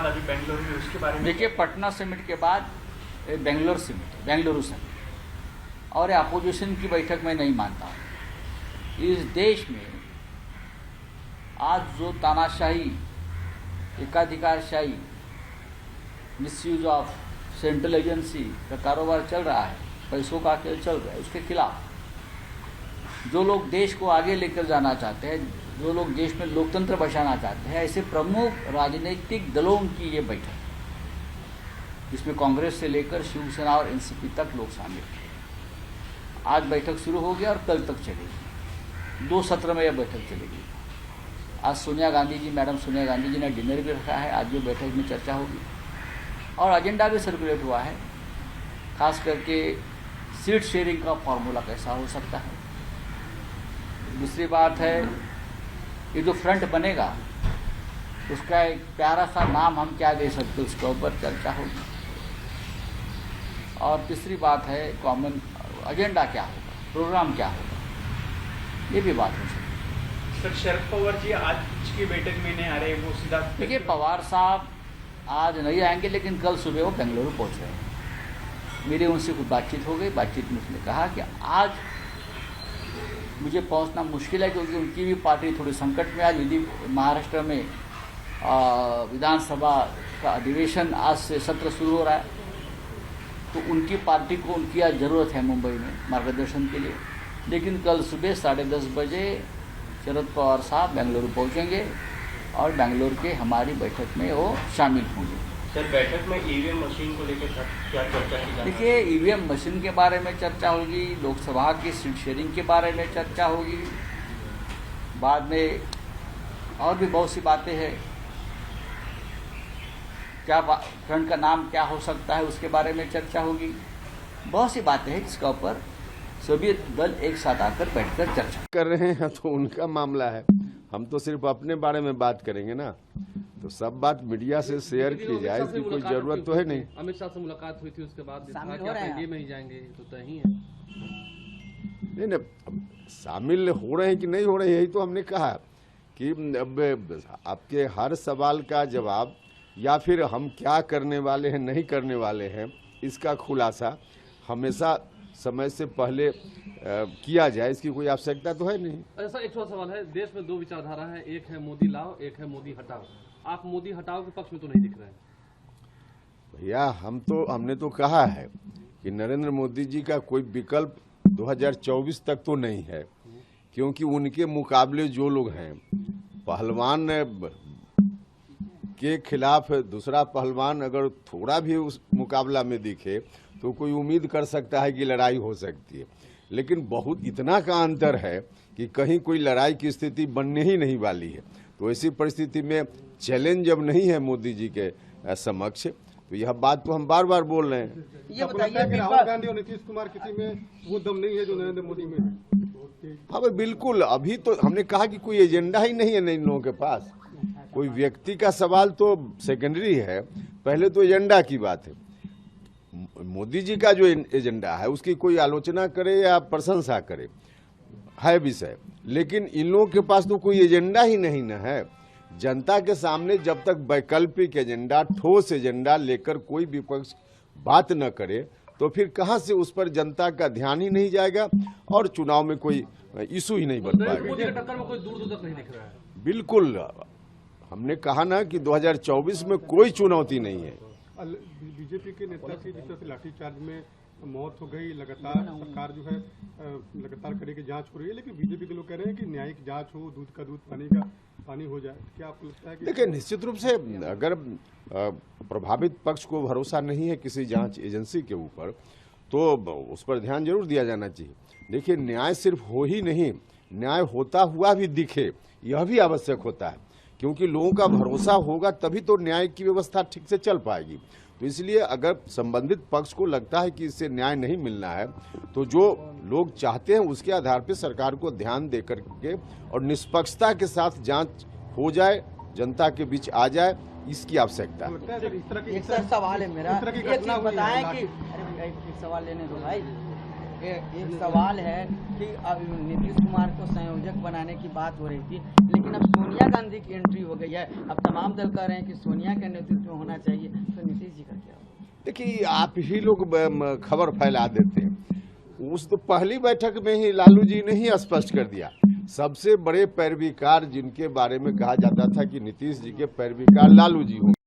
अभी बेंगलुरु में, उसके बारे में देखिए, पटना समिट के बाद बेंगलुरु समिट और अपोजिशन की बैठक मैं नहीं मानता हूँ। इस देश में आज जो तानाशाही, एकाधिकारशाही, मिसयूज ऑफ सेंट्रल एजेंसी का कारोबार चल रहा है, पैसों का खेल चल रहा है, उसके खिलाफ जो लोग देश को आगे लेकर जाना चाहते हैं, जो लोग देश में लोकतंत्र बचाना चाहते हैं, ऐसे प्रमुख राजनीतिक दलों की ये बैठक, जिसमें कांग्रेस से लेकर शिवसेना और एनसीपी तक लोग शामिल हैं। आज बैठक शुरू होगी और कल तक चलेगी। 2 सत्र में यह बैठक चलेगी। आज मैडम सोनिया गांधी जी ने डिनर भी रखा है, आज भी बैठक में चर्चा होगी और एजेंडा भी सर्कुलेट हुआ है, खास करके सीट शेयरिंग का फॉर्मूला कैसा हो सकता है। दूसरी बात है, ये जो फ्रंट बनेगा उसका एक प्यारा सा नाम हम क्या दे सकते, उसके ऊपर चर्चा होगी। और तीसरी बात है, कॉमन एजेंडा क्या होगा, प्रोग्राम क्या होगा, ये भी बात हो सकती है। सर, शरद पवार जी आज की बैठक में नहीं आ रहे, वो सीधा देखिए, पवार साहब आज नहीं आएंगे, लेकिन कल सुबह वो बेंगलुरु पहुंच रहे हैं। मेरी उनसे कुछ बातचीत हो गई। बातचीत में उसने कहा कि आज मुझे पहुंचना मुश्किल है, क्योंकि उनकी भी पार्टी थोड़ी संकट में। आज महाराष्ट्र में विधानसभा का अधिवेशन आज से सत्र शुरू हो रहा है, तो उनकी पार्टी को उनकी आज ज़रूरत है मुंबई में मार्गदर्शन के लिए। लेकिन कल सुबह 10:30 बजे शरद पवार साहब बेंगलुरु पहुंचेंगे और बेंगलुरु के हमारी बैठक में वो शामिल होंगे। सर, बैठक में ईवीएम मशीन को लेकर क्या चर्चा की जाएगी? देखिए, ईवीएम मशीन के बारे में चर्चा होगी, लोकसभा की सीट शेयरिंग के बारे में चर्चा होगी, बाद में और भी बहुत सी बातें हैं। क्या फ्रंट का नाम क्या हो सकता है, उसके बारे में चर्चा होगी। बहुत सी बातें हैं जिसका ऊपर सभी दल एक साथ आकर बैठकर चर्चा कर रहे हैं, तो उनका मामला है। हम तो सिर्फ अपने बारे में बात करेंगे ना, तो सब बात मीडिया से शेयर की जाए, इसकी कोई जरूरत तो है नहीं। अमित शाह से मुलाकात हुई थी, उसके बाद एनडीए में ही जाएंगे, तो तय ही है। नहीं, शामिल हो रहे हैं कि नहीं हो रहे हैं, यही तो हमने कहा कि अब आपके हर सवाल का जवाब या फिर हम क्या करने वाले हैं, नहीं करने वाले हैं, इसका खुलासा हमेशा समय से पहले किया जाए, इसकी कोई आवश्यकता तो है नहीं। ऐसा एक सवाल है, देश में 2 विचारधारा है, एक है मोदी लाओ, एक है मोदी हटाओ। आप मोदी हटाओ के पक्ष में तो नहीं दिख रहे हैं। भैया, हमने तो कहा है कि नरेंद्र मोदी जी का कोई विकल्प 2024 तक तो नहीं है, क्योंकि उनके मुकाबले जो लोग हैं, पहलवान के खिलाफ दूसरा पहलवान अगर थोड़ा भी उस मुकाबला में दिखे तो कोई उम्मीद कर सकता है कि लड़ाई हो सकती है। लेकिन बहुत इतना का अंतर है कि कहीं कोई लड़ाई की स्थिति बनने ही नहीं वाली है। तो ऐसी परिस्थिति में चैलेंज जब नहीं है मोदी जी के समक्ष, तो यह बात तो हम बार बार बोल रहे हैं। ये बताइए, राहुल गांधी और नीतीश कुमार किसी में वो दम नहीं है जो नरेंद्र मोदी में है? हाँ बिल्कुल, अभी तो हमने कहा कि कोई एजेंडा ही नहीं है इन लोगों के पास। कोई व्यक्ति का सवाल तो सेकेंडरी है, पहले तो एजेंडा की बात है। मोदी जी का जो एजेंडा है उसकी कोई आलोचना करे या प्रशंसा करे है विषय, लेकिन इन लोगों के पास तो कोई एजेंडा ही नहीं न है। जनता के सामने जब तक वैकल्पिक एजेंडा, ठोस एजेंडा लेकर कोई विपक्ष बात न करे, तो फिर कहां से उस पर जनता का ध्यान ही नहीं जाएगा और चुनाव में कोई इशू ही नहीं बन पाएगा। टक्कर में कोई दूर तक नहीं दिख रहा है। बिल्कुल, हमने कहा ना कि 2024 में कोई चुनौती नहीं है। बीजेपी के नेता की जिस तरह से लाठीचार्ज में मौत हो गई, लगातार सरकार जो है लगातार करेगी, जांच हो रही है, लेकिन बीजेपी के लोग कह रहे हैं कि न्यायिक जांच हो, दूध का दूध, पानी का पानी हो जाए। क्या आपको लगता है कि देखिए, निश्चित रूप से अगर प्रभावित पक्ष को भरोसा नहीं है किसी जांच एजेंसी के ऊपर, तो उस पर ध्यान जरूर दिया जाना चाहिए। देखिए, न्याय सिर्फ हो ही नहीं, न्याय होता हुआ भी दिखे, यह भी आवश्यक होता है, क्योंकि लोगों का भरोसा होगा तभी तो न्याय की व्यवस्था ठीक से चल पाएगी। तो इसलिए अगर संबंधित पक्ष को लगता है कि इससे न्याय नहीं मिलना है, तो जो लोग चाहते हैं उसके आधार पर सरकार को ध्यान दे करके और निष्पक्षता के साथ जांच हो जाए, जनता के बीच आ जाए, इसकी आवश्यकता है। एक सर सवाल है मेरा, एक चीज बताएं कि एक सवाल लेने दो भाई। एक सवाल है कि नीतीश कुमार को संयोजक बनाने की बात हो रही थी, लेकिन अब सोनिया गांधी की एंट्री हो गई है। अब तमाम दल कह रहे हैं कि सोनिया का नेतृत्व होना चाहिए, तो नीतीश जी का क्या होगा? देखिए, आप ही लोग खबर फैला देते हैं। उस तो पहली बैठक में ही लालू जी ने ही स्पष्ट कर दिया। सबसे बड़े पैरवीकार जिनके बारे में कहा जाता था कि नीतीश जी के पैरवीकार लालू जी होंगे,